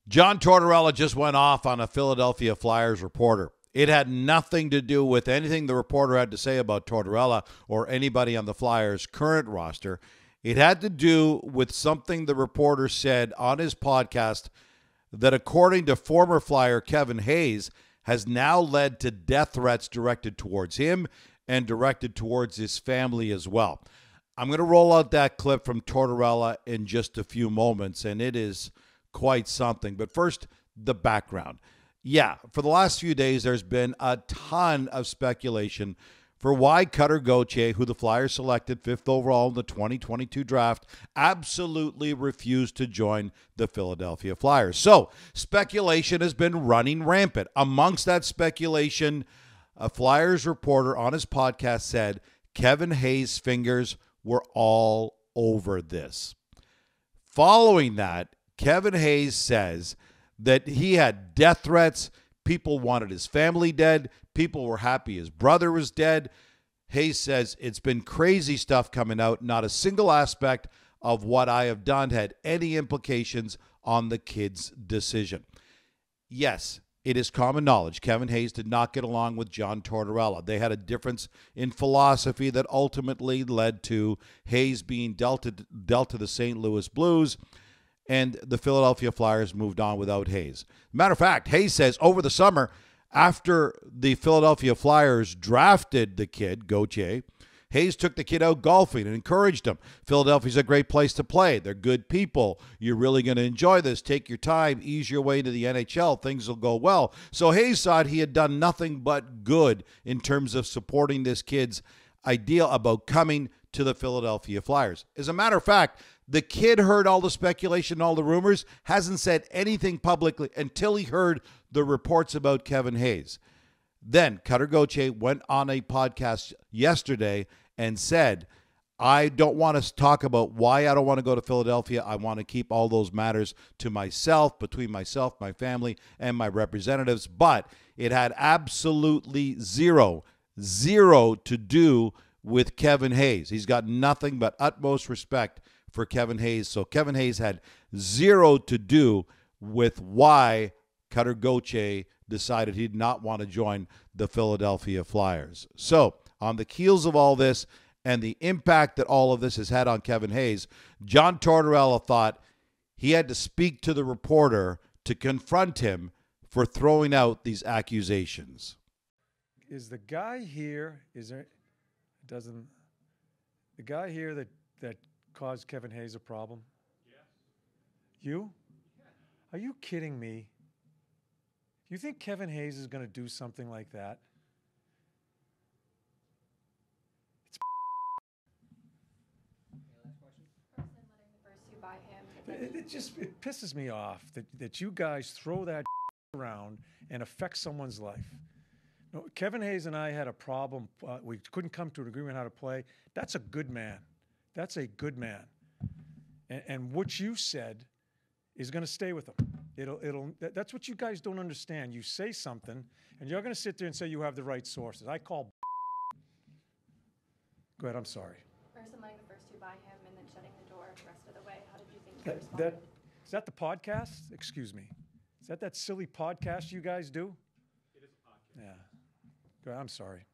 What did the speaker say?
John Tortorella just went off on a Philadelphia Flyers reporter. It had nothing to do with anything the reporter had to say about Tortorella or anybody on the Flyers' current roster. It had to do with something the reporter said on his podcast that, according to former Flyer Kevin Hayes, has now led to death threats directed towards him and directed towards his family as well. I'm going to roll out that clip from Tortorella in just a few moments, and it is quite something. But first, the background. Yeah, for the last few days, there's been a ton of speculation for why Cutter Gauthier, who the Flyers selected 5th overall in the 2022 draft, absolutely refused to join the Philadelphia Flyers. So, speculation has been running rampant. Amongst that speculation, a Flyers reporter on his podcast said Kevin Hayes' fingers were all over this. Following that, Kevin Hayes says that he had death threats. People wanted his family dead. People were happy his brother was dead. Hayes says it's been crazy stuff coming out. Not a single aspect of what I have done had any implications on the kid's decision. Yes, it is common knowledge Kevin Hayes did not get along with John Tortorella. They had a difference in philosophy that ultimately led to Hayes being dealt to the St. Louis Blues, and the Philadelphia Flyers moved on without Hayes. Matter of fact, Hayes says over the summer, after the Philadelphia Flyers drafted the kid, Gauthier, Hayes took the kid out golfing and encouraged him. Philadelphia's a great place to play. They're good people. You're really going to enjoy this. Take your time. Ease your way to the NHL. Things will go well. So Hayes thought he had done nothing but good in terms of supporting this kid's idea about coming to the Philadelphia Flyers. As a matter of fact, the kid heard all the speculation, all the rumors, hasn't said anything publicly until he heard the reports about Kevin Hayes. Then Cutter Gauthier went on a podcast yesterday and said, I don't want to talk about why I don't want to go to Philadelphia. I want to keep all those matters to myself, between myself, my family, and my representatives. But it had absolutely zero to do with Kevin Hayes. He's got nothing but utmost respect for Kevin Hayes. So Kevin Hayes had zero to do with why Cutter Gauthier decided he did not want to join the Philadelphia Flyers. So on the heels of all this and the impact that all of this has had on Kevin Hayes, John Tortorella thought he had to speak to the reporter to confront him for throwing out these accusations. Is the guy here, the guy here that caused Kevin Hayes a problem? Yeah. You? Yeah. Are you kidding me? You think Kevin Hayes is going to do something like that? It's Last question. Person letting the first two buy him. it pisses me off that you guys throw that around and affect someone's life. No, Kevin Hayes and I had a problem. We couldn't come to an agreement how to play. That's a good man. That's a good man. And what you said is going to stay with him. That's what you guys don't understand. You say something, and you're going to sit there and say you have the right sources. I call. Go ahead. I'm sorry. Person letting the first two buy him and then shutting the door the rest of the way. How did you think he responded? Is that the podcast? Excuse me. Is that silly podcast you guys do? It is a podcast. Yeah. Go ahead. I'm sorry.